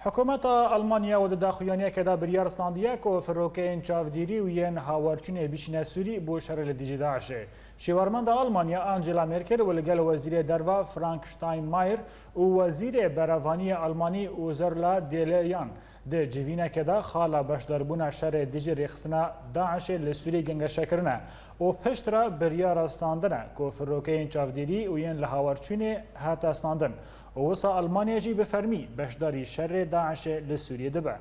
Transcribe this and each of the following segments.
حکومت آلمانیا و داخویانیا که دا بریار استاندیه که فروکین چاودیری و ین هاورچون بیشنه سوری بو شرل دیجی داعشه. شیوارمند آلمانیا آنجلا مرکل و لگل وزیر دروا فرانک شتاینمایر و وزیر براوانی آلمانی اوزرلا دیلیان ده جوینه که دا خالا بشداربونا شر دیجی ریخسنا داعش لسوری گنگ شکرنه و پشت را بریار استاندنه که فروکین چاودیری و ین لهاورچون هات استاندن. ووسا ألمانيا جي بفرمي بشداري شر داعش لسوريا دبا.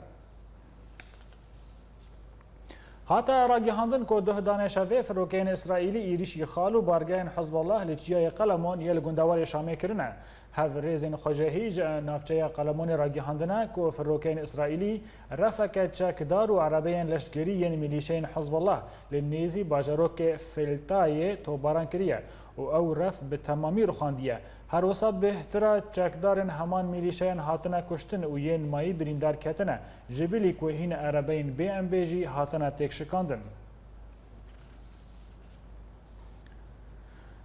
هاتا راجهاندن كو ده دانشافي فروكين إسرائيلي إيريشي خالو بارگهن حزب الله لجياي قلمون يل گندوار شامي كرنا. هف ريزن خجهيج نافچه قلمون راجهاندنا كو فروكين إسرائيلي رفك چكدار و عربين لشگري ين ميليشين حزب الله للنيزي باجروك فلتاي توباران كريا و او رف بتمامي رخانديه. هر وسط بهتره چکدارن همان میلیشین هاتنه کشتن و ین مایی بریندار کتنه جبلی که هین عربین بی ام بی جی هاتنه تک شکاندن.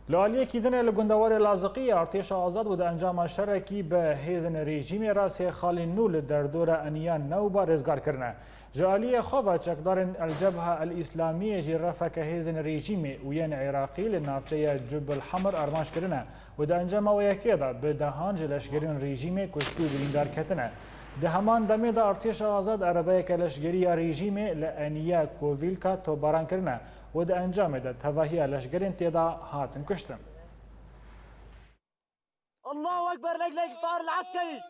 لالیه کیدن لگندوار لازقی ارتش آزاد و ده انجام شرکی به هیزن رژیم راسی خالی نول در دور انیان نو با رزگار کرنه. جالیه خواه چکدارن الجبهه الاسلامی جی رفک هیزن رژیم و ین عراقی لنافچه جبل حمر ارماش کرنه و ده انجام و یکی دا به دهان جلشگرین رژیم کشتی و بریندار کتنه. ده همان دمی دا ارتش آزاد عربه کلشگری رژیم لانیه کوویلکا تو باران کرنه و ده انجام ده تواهی لشگرین تیدا هاتن کشتن. الله اکبر لجل طار العسكري.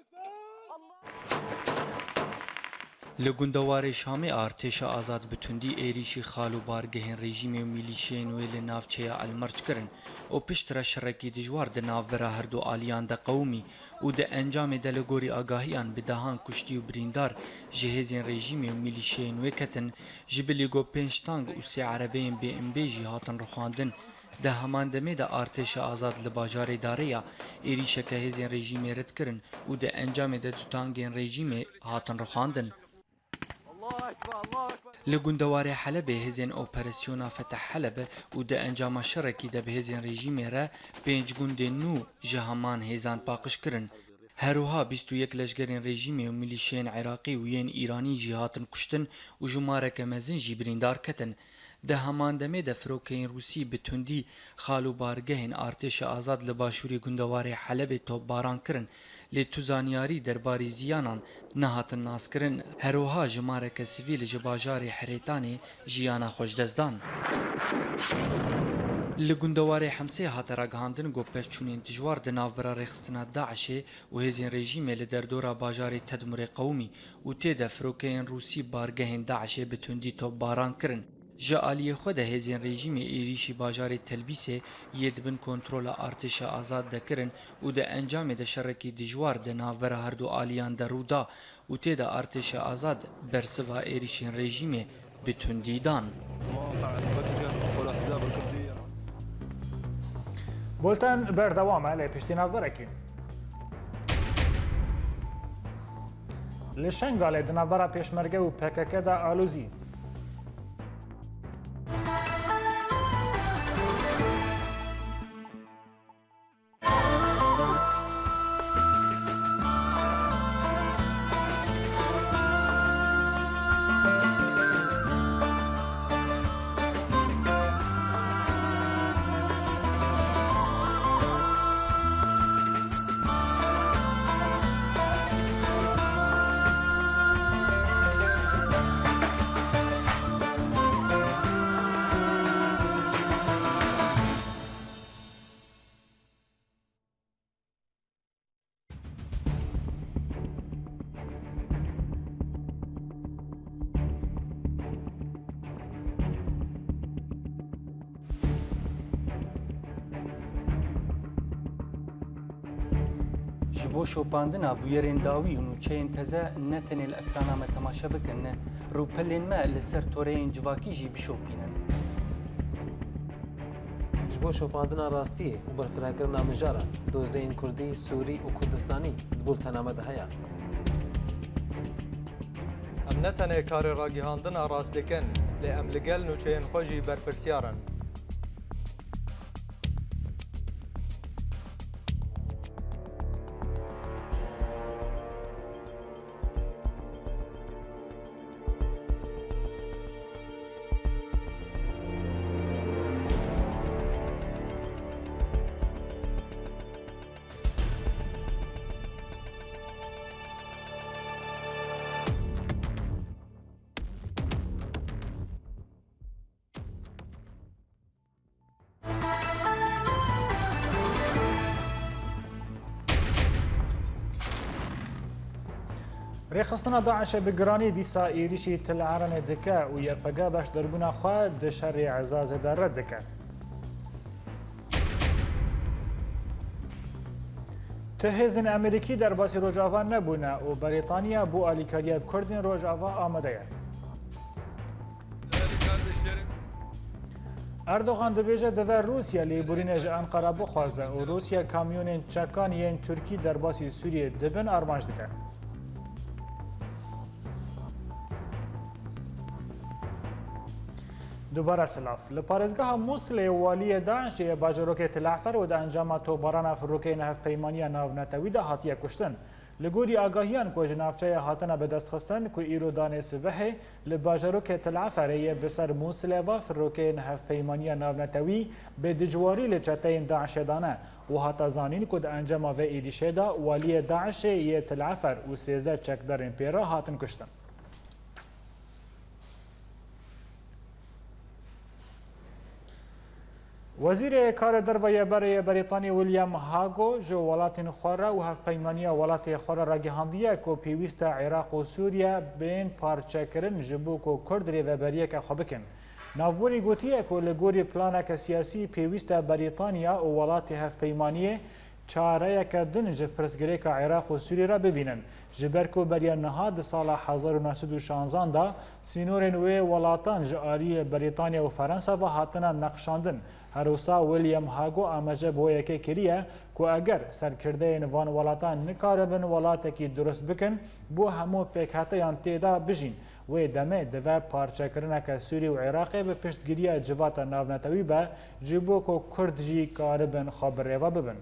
لگندوار شامی ارتش آزاد بتوندی ایریشی خالو بارگهن رژیم و میلیشین ویل نافچه المرج کرن و پشت را شرکی دجوار ده ناف برا هر دو آلیان ده قومی و ده انجام ده لگوری آگاهیان بدهان کشتی و بریندار جهازین رژیم و میلیشین وکتن جبلی گو پنجتانگ و سی عربین بی ام بی جی هاتن رخواندن ده همان دمه ده ارتش آزاد لباجار داریا ایریشه که هزین رژیم رد کرن و ده انجام ده دوتانگین رژیم هاتن رخواندن. لگندوار حلب هزین اپراسیونا فتح حلب و ده انجام شرکی ده به هزین رژیم را پنج گوند نو جهمان هزان پاقش کرن. هروها 21 لشگرین رژیم و میلیشین عراقی و ین ایرانی جهاتن کشتن و جمارک مزن جی بریندار کتن. ده همان دمه ده فروکین روسی بتوندی خالو بارگهن ارتش آزاد لباشوری گندوار حلب توب باران کرن لی توزانیاری درباری زیانان نهاتن ناس کرن هروها جمارک سیویل جباجار حریتانی جیانا خوشدزدان. لگندوار حمسه هات راگهاندن گو پشچونین تجوار ده نافبرا رخصتنا داعش و هزین رژیم لدردورا باجار تدمر قومی و تیده فروکین روسی بارگهن داعش بتوندی توب باران کرن. جالیه خود هزین رژیم ایریشی باجار تلبیسه یدبن کنترل ارتش آزاد دکرن و ده انجام ده شرکی دجوار ده نافبر هر دو آلیان درودا و تیده ارتش آزاد برسوا ایریشین رژیم بتوندیدان. بولتن بردوامه لپشتی نافبرکی. لشنگاله ده نافبرا پیشمرگه و پککه ده آلوزی. بۆ شۆپاندنا بویێرێنداوی و نوچەیەن تەزە نەتەنێ لە ئەکرانامە تەماشە بکەن ڕووپەلێنمە لەسەر تۆرەیەن جوواکیژی بشۆپینن. ji bo şopandina rastiyê û berfirakirina mijaran dozeyên Kurdî, Sûrî û Kurdistanî di bultename de heye. Em ne tenê karê ragihandina rast dikin, lê em li gel nûçeyên xwe jî berpirsyaran. رخصنا داعش بگرانی دیسا ایریشی تل عرن دکه و یا پگا باش دربونا خواه دشر عزاز در رد دکه. تهزین امریکی در باسی روجاوا نبونه و بریتانیا بو آلیکاریا کردین روجاوا آمده. اردوغان دبیجه دوه روسیا لیبورینج انقره بخوازه و روسیا کامیون چکان یین ترکی در باسی سوریه دبن آرمانج دکه. دوباره سلاف لپارزگاه موصل والی داعش باجروک تلعفر و د انجام توباران فروکه نهف پیمانی ناو نتوی ده هاتیه کشتن لگوری آگاهیان که جنافچه هاتنه به دست خستن که ایرو دانه سبه لباجروک تلعفر بسر موصل و فروکه نهف پیمانی ناو نتوی به دجواری لچتین داعش دانه و هاتا زانین که د انجام و ایریشه ده والی داعش یه تلعفر و 13 چکدارین پیرا هاتن کشتن. وزیر کار دروازه برای بریتانیا ویلیام هاگو جو ولاتین خوره و هفت پیمانی ولات خوره را گهاندیه که پیوست عراق و سوریه بین پارچه کرن جبو که کرد ریوبریه که خوبکن. نافبوری گوتیه که لگوری پلانک سیاسی پیوست بریتانیا و ولات هفت پیمانیه چاره که دنج پرسگری که عراق و سوریه را ببینن. جبرکو بریا نهاد سال 1916 دا سینور نوی ولاتان جاری بریتانیا و فرانسه و هاتنا نقشاندن. هروسا ویلیام هاگو آمجه بویه که کریه که اگر سرکرده نوان ولاتان نکاربن ولاته که درست بکن بو همو پیکهته یان تیدا بجین و دمه دوه پارچه کرنه که سوری و عراقی به پشتگیری جوات ناونتوی به جبو که کرد جی کاربن خبر ریوه ببن.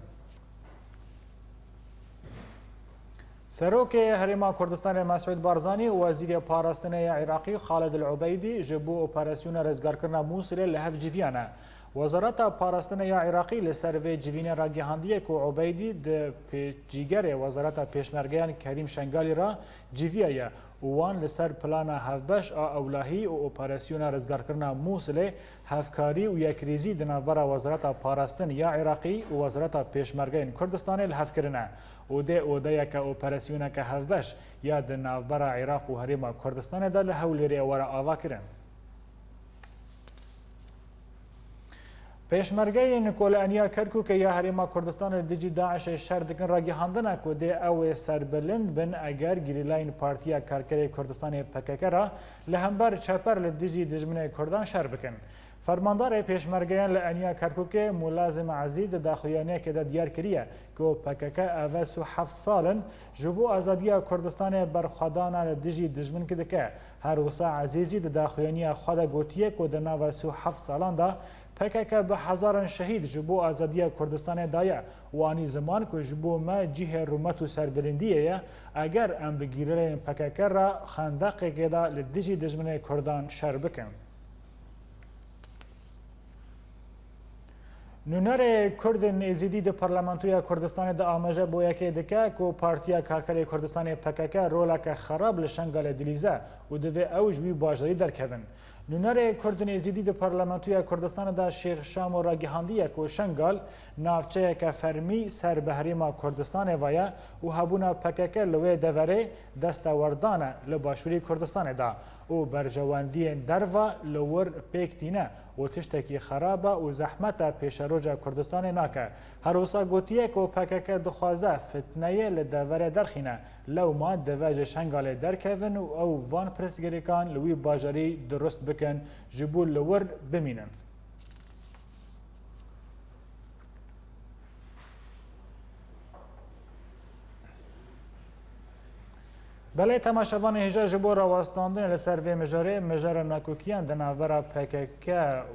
سروک هرما کردستان مسعود بارزانی و وزیر پاراستنه عراقی خالد العبیدی جبو اپراسیون رزگار کرنا موصل لحف جیویانه. وزارت پاراستنه عراقی لسروی جیوین را گهاندیه که عبیدی د جیگر وزارت پیشمرگیان کریم شنگالی را جیویه وان لسر پلان هفبش اولاهی و اپراسیون رزگار کرنا موصل هفکاری و یکریزی دنابر وزارت پاراستن یا عراقی و وزارت پیشمرگیان کردستان لحف کرنه و ده اوده که اپراسیون که هفبش یا دنابر عراق و هرما کردستان ده لحولی ریوارا آوا کرن. پیشمرگی نکول انیا کرکو که یا هرما کردستان دیجی داعش شر دکن را گهاندنه که ده او سربلند بن اگر گریلاین پارتیا کارکر کردستان پکک را لهمبر چپر لدیجی دجمن کردان شر بکن. فرماندار پیشمرگیان لانیا کرکو که ملازم عزیز داخلیانه که ده دیار کریه که پکک اوه 7 سالن جبو آزادی کردستان برخوادان لدیجی دجمن که دکه هر وسا عزیزی ده داخلیانی خدا گوتیه که ده نو 7 سالان ده پکک به هزاران شهید جبو آزادی کردستان دایه و آنی زمان که جبو ما جیه رومت و سربلندیه اگر ام بگیرین پکک را خندق که دا لدیجی دجمن کردان شر بکن. نونر کرد نزیدی ده پارلمانتوی کردستان ده آمجه بویا که دکه که پارتیا کارکر کردستان پکک رولک خراب لشنگال دلیزه و دوی اوجوی باجداری در کهون. نونر کرد نزیدی ده پارلمانتوی کردستان ده شیخ شام و راگهاندیه که شنگال نافچه که فرمی سر بحریما کردستان ویا و هبونا پکک لوی دوره دستاوردانه لباشوری کردستان ده و برجواندی دروا لور پیکتینه و تشتکی خرابه و زحمت پیشروج کردستان ناکه. هر وسا گوتیه که پکک دخوازه فتنه لدوره درخینه لو ما دواج شنگال درکون او وان پرسگریکان لوی باجاری درست بکن جبول لور بمینن. بله تماشاوان هجا جبو راوستاندن لسر وی مجاره ناکوکیان دنابرا پکک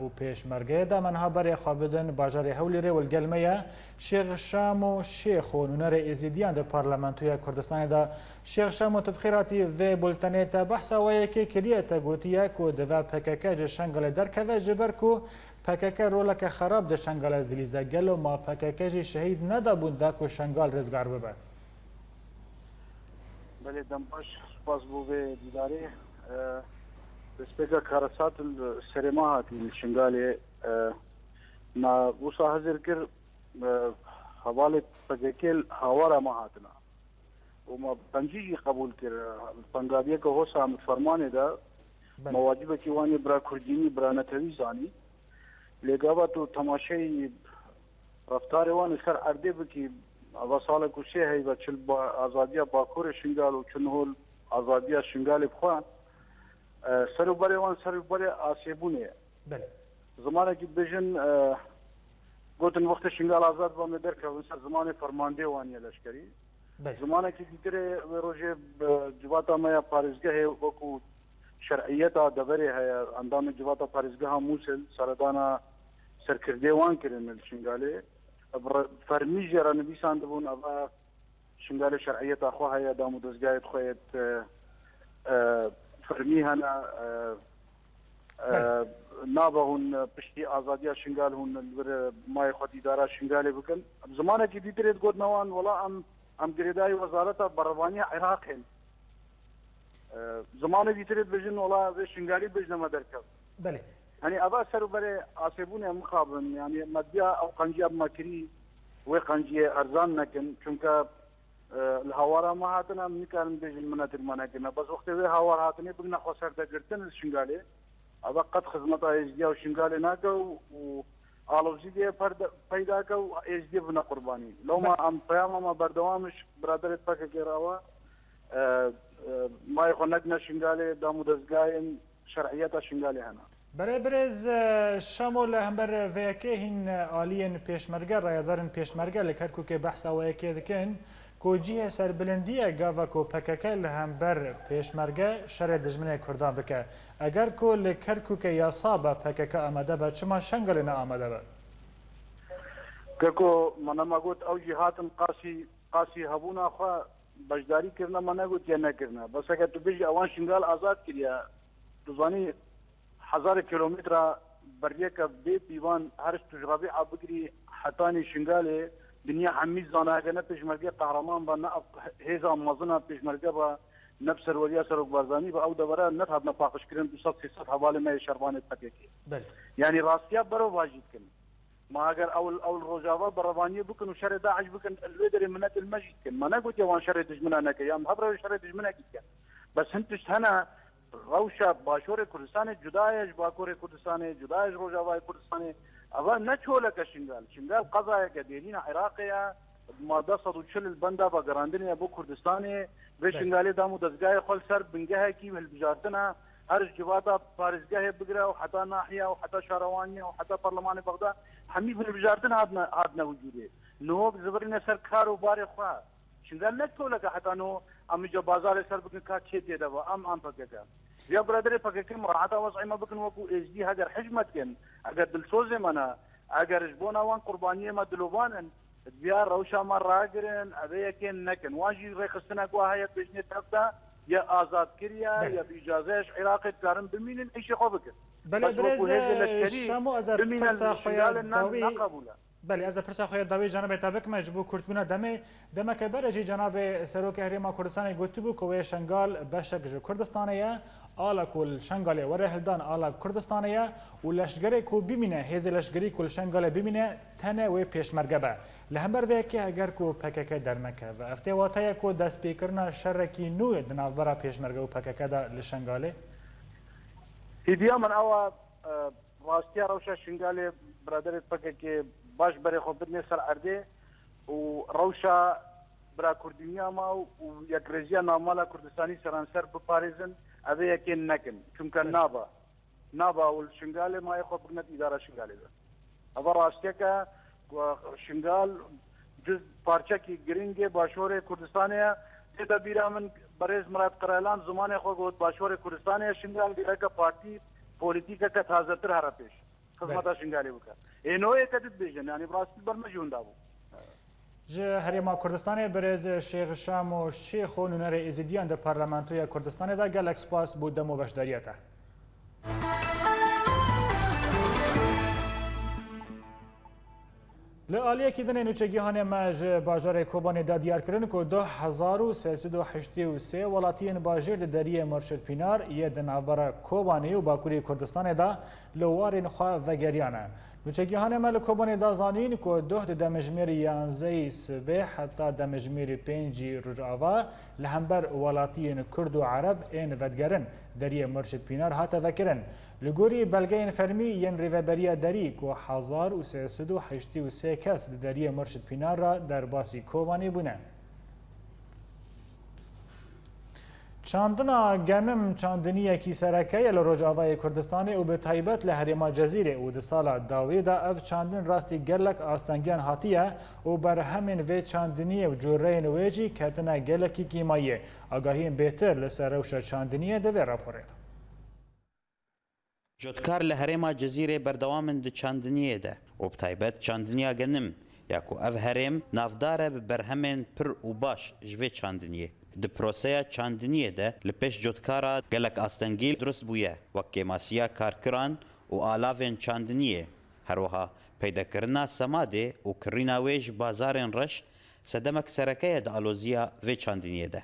و پیشمرگه دا منها بری خوابدن باجار هولیره والگلمه شیخ شامو شیخ و نونر ازیدیان دا پارلمانتوی کردستان دا شیخ شامو تبخیراتی و بلتنه تا بحثا وی که کلیه تا گوتیه که دوا پکک جشنگل درکوه جبر که پکک رولک خراب ده شنگل دلیزه گلو ما پکک شهید ندا بونده که شنگل رزگار ببه. بله دمباش سپاس بو به دیداری بسپیکا کارسات السرما هاتی شنگالی ما وصا حضر کر حوالی پککل هوارا ما هاتنا وما پنجی قبول کرد پنگابیه که هو سامت فرمانه دا مواجبه که وانی برا کردینی برا نتوی زانی لگابا تو تماشای رفتار وان سر ارده بکی و سال کشه هی و چل با آزادی باکور شنگال و چنهول آزادی شنگال بخوان سر و بره وان سر و بره آسیبونه زمانه که بجن گوتن وقت شنگال آزاد با مدر که مثل زمان فرمانده وانی لشکری زمانه که دیگره روژه جواتا مایا پارزگاه وکو شرعیتا دبره های اندام جواتا پارزگاه موسل سردانا سرکرده وان کرن شنگاله فرمی جرا نویسان دبون اوا شنگال شرعیتا خواه های دامو دزگاهت خویت فرمی هنا نابهون پشتی آزادی شنگال هون مای خود اداره شنگاله بکن زمانه که دیدرید گود نوان ولا ام گریدای وزارت بروانی عراق هن زمانه دیدرید بجن ولا شنگالی بجنه درکب بله يعني أبا سروا بري عاصبوني مقابل يعني مديا أو قنجي ماكري وقنجي أرزان نكن چونك الهوارا ما هاتنا مكان بيج المناطق مناكنا بس وقت وي هوار هاتني بقنا خسر دقرتن الشنغالي أبا قد خدمتا إزديا وشنغالي ناكا وآلوزي دي پیدا كا وإزديا بنا قرباني لو ما أم قياما ما بردوامش برادرت پاكا كيراوا ما يخونكنا شنغالي دامو دزگاين شرعيتا شنغالي هنا برای برز شامل همبر ویکه هین آلین پیشمرگه رایدارن پیشمرگه لکرکو که بحث ویکه دکن کوجیه سربلندیه گاوا کو پککه لهمبر پیشمرگه شر دجمنه کردان بکه اگر کو لکرکو که یاسابه پککه آمده با چما شنگل نه آمده با كركو منا ما قلت او جهاتن قاسي هبونا خو بجداري كرنا منا قلت يا نكرنا بس اگر تو بيجي اوان شنغال آزاد كريا تزاني 1000 كيلومتر بريك بي بيوان هرش تجربي عبقري حتاني شنغالي دنيا حميد زانا كنا بيشمرقه قهرمان با هيزا مازنا بيشمرقه با نفس الوليا سرق بارزاني با او دبره نت هدنا باقش كرن 200 حواله ما شربانه تكيكي يعني راستيا برو واجد كن ما اگر اول روجاوا بروانيه بكن وشر داعش بكن الويدر منات المجد كن ما نقول يا وان شر دجمنا نك يا مهبر شر دجمنا كن بس انتش هنا روشا باشور کردستان جدایش باکور کردستان جدایش روجاوای کردستان اول نچوله کشنگال شنگال قضايا قديرين عراقيه ماده 140 البندا با گراندنی بو کردستان به شنگالی دامو دزگاه خل سر بنگه کی ول بجارتنا هر جواتا فارزگاه بگره و حتی ناحیه و حتی شهروانیه و حتی پارلمان بغداد همي في بجارتنا عادنا وجوده نوب زبرنا سر کار و بار خو شنگال نچوله حتى نو ام جو بازار سر بکن کا چه دیده و ام پکه يا برادري فكر مراعاة وضعي ما بكن وكو إيش دي هاجر حجمت كن أجر دلسوزي منا أجر جبونا وان قربانية ما دلوبانن بيار روشا ما راجرن أبي كن نكن واجي ريخستنا قواها بيجني تبدا يا آزاد كريا يا بإجازة عراقي كارن بمين إيش يخوبك بله برز شامو أزر برسا خويا داوي بله از پرسا خوی داوی جناب تابک مجبور کردبونا دم که برجی جناب سروک هریما کردستان گوتی بو کوی شنگال بشک جو کردستانیه آلا کل شنگال وره هلدان آلا کردستانیه و لشگری کو ببینه هز لشگری کل شنگال ببینه تنه و پیشمرگه به لهمبر وکی اگر کو پکک درمکه و افته واتای کو دست پیکرنا شرکی نو دنابرا پیشمرگه و پکک دا لشنگاله هدیه من اوا راستیا روشا شنگال برادر پکک باش برای خود بدنی سر عرده و روشا برای کردینیا ما و یک رژیا نامالا کردستانی سرانسر بپارزن اوه یکی نکن چونکه نابا و شنگال ما خود بگنت اداره شنگالی ده اوه راستیه که شنگال جز پارچه که گرینگه باشور کردستانیه سیده بیره من بریز مراد قرائلان زمان خود گود باشور کردستانیه شنگال بیره که پارتی پولیتیکه که تازه تر هره پیش خدمتا شنگالی بکن اینوی کدید بیشن یعنی براستی برمجون دابو جه هریما کردستان برز شیخ شام و شیخ و نونر ازیدیان در پارلمانتوی کردستان دا گل اکسپاس بود دمو بشداریته لآلیه که دنه نوچگیهان مج باجار کوبان دا دیار کرن که 2383 ولاتین باجر دریه مرشد پینار یه دنابرا کوبانی و باکوری کردستان دا لوارین خواه وگریانه نوچکیان ملکوبانی دازانین که دوه دمجمیر 11 سبه حتی دمجمیر 5 رجاوا لهمبر ولاتین کرد و عرب این ودگرن دری مرشد پینار هاته وکرن لگوری بلگین فرمی ین ریوبریا دری که 1383 کس دری مرشد پینار را در باسی کوبانی بونه. چاندنا گنم چاندنی کی سرکه ل رجاوای کردستان او به تایبت له هریما جزیره او د سال داویدا اف چاندن راستی گلک آستانگیان هاتیه او بر همین و چاندنی و جورین ویجی کتنا گلکی کیمایه آگاهی بهتر لسروش چاندنی د راپور جوتکار له هریما جزیره بردوام د چاندنیه ده او به تایبت چاندنیا گنم یاکو اف هرم نافدار بر همین پر او باش جوی چاندنیه د پروسه چاندنیه ده لپش جوتکارا گلک آستنگیل درست بویه وکی ماسیا کارکران و آلاوین چاندنیه هروها پیدا کرنا سماده و کرینا ویج بازارن رش سدمک سرکه د آلوزیا و چاندنیه ده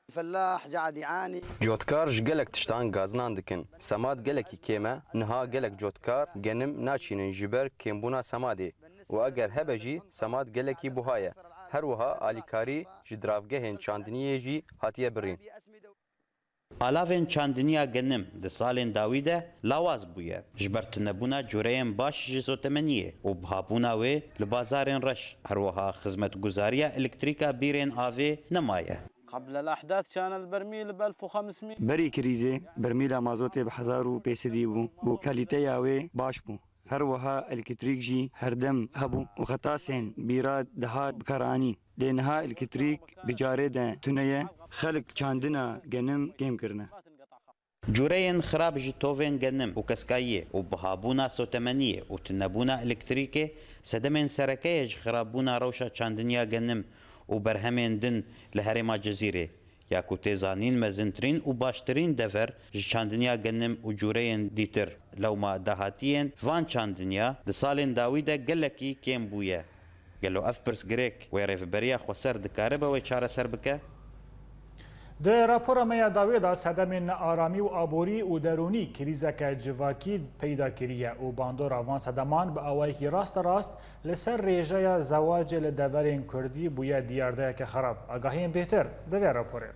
الفلاح قاعد يعاني جوتکار جلک تشتان گازنان دکن سماد گلکی کیمه نها گلک جوتکار گنم ناچینن جبر کیمبونا سماده و اگر هبجی سماد گلکی بوهایه هر وها آلیکاری جدرافگهن چاندنیه جی هاتیه برین. آلاوین چاندنیا گنم د سالین داویده لاواز بویه جبرت نبونا جوریم باش جزوتمنیه و بهابونا و لبازارین رش هر وها خدمت گزاریا الکتریکا بیرین آوی نمایه. قبل الأحداث كان البرميل ب 1500 بري كريزي برميل مازوتي بحزارو بيسدي بو وكاليتي ياوي باش بو هر وها الكتريك جي هردم هبو وخطاسين بيراد دهات بكراني لانها الكتريك بجارده تنيه خلق چاندنا گنم گيم کرنا جورين خراب جتوفين گنم وكسكايه وبهابونا سوتمنيه وتنبونا الكتريكي سدمن سركيج خرابونا روشا چاندنيا گنم وبرهمين دن لهرما جزيره یاکو تیزانین مزنترین و باشترین دفر چاندنیا گنم و جورین دیتر لو ما دهاتین وان چاندنیا د سالین داویده گلکی کم بویه گلو اف پرس گریک و ریفبریا خسر دکاره به و چاره سر بکه د راپور میا داویدا صدمین آرامی و آبوری و درونی کریزک جواکی پیدا کریه و باندور آوان صدمان به آوایی راست لسر ریجه زواج لدورین کردی بویا دیارده که خراب آگاهین بهتر دوی راپوره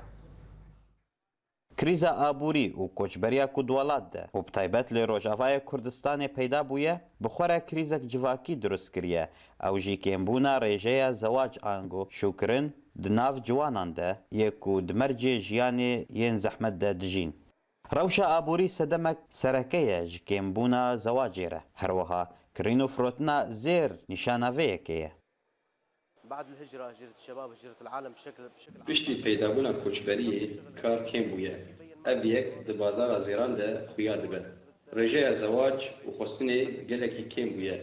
کریزا آبوری و کوچبریا کدوالات ده و بتایبت لی روجاوای کردستان پیدا بویه بخوره کریزک جواکی درست کریه او جی کمبونا ریجه زواج آنگو شکرن دناف جوانان ده یکو دمرجی جیانی ین زحمت ده دجین. روشا آبوری سدمک سرکیه جکمبونا زواجیره هروها کرینو فروتنا زیر نشانوه که بعد الهجرة هجرة الشباب هجرة العالم بشكل بشتي پیدابونا کوچبریه کار کم بویه ابیک د بازار زیران ده خویا دبه رجای زواج و خصنی گلکی کم بویه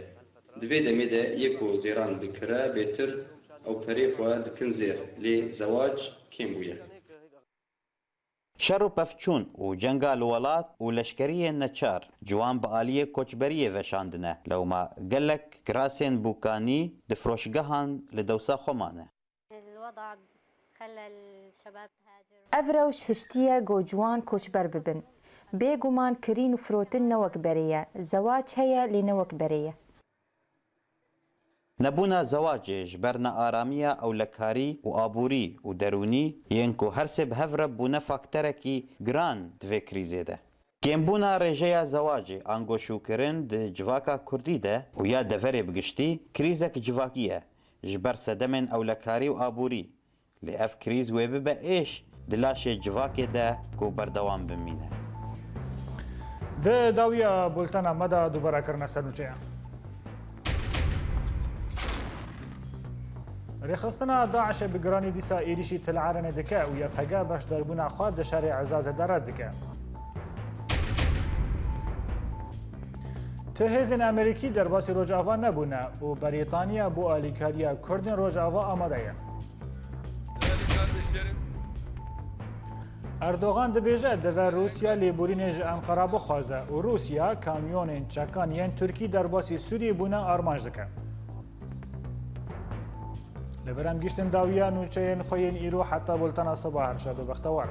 دوی دمی ده یکو زیران بکره بهتر او پریخ و دکن زیر لی زواج کم بویه شر و پفچون و جنگا الولات و لشکریه نچار جوان با آلیه کوچبریه وشاندنه لو ما گلک کراسین بوکانی دفروشگهان لدوسا خمانه الوضع خلى الشباب تهاجر افروش هشتيه جو جوان کوچبر ببن بيگومان كرين فروتن نوك بريه زواج هيا لنوك بريه نبونا زواج جبرنا آرامية أو لكاري وآبوري ودروني ينكو هرسب هفرب بونا فاكتركي جران دوي كريزي ده كيمبونا رجايا زواج انگو شوكرن ده جواكا كردي ده ويا دفري بگشتي كريزك جواكية جبر سدمن أو لكاري وآبوري لأف كريز ويببا إيش دلاشي جواكي ده كو بردوان بمينه ده داوية بولتانا مدى دوبارا کرنا سرنوچيا رخصتنا داعش بگرانی دیسا ایریشی تلعرن دکه و یا پگه باش دربونا خواد شارع عزاز دارد دکه. تهیزین امریکی در باسی روجاوا نبونه و بریتانیا بو آلیکاریا کردین روجاوا آماده ایه. اردوغان دبیجه دوه روسیا لیبورینج انقره بخوازه و روسیا کامیون چکان ین ترکی در باسی سوری بونه آرمانج دکه. لبرم گشتن داویان و چین خوین ایرو حتی بولتنا صباح رشاد و بختوار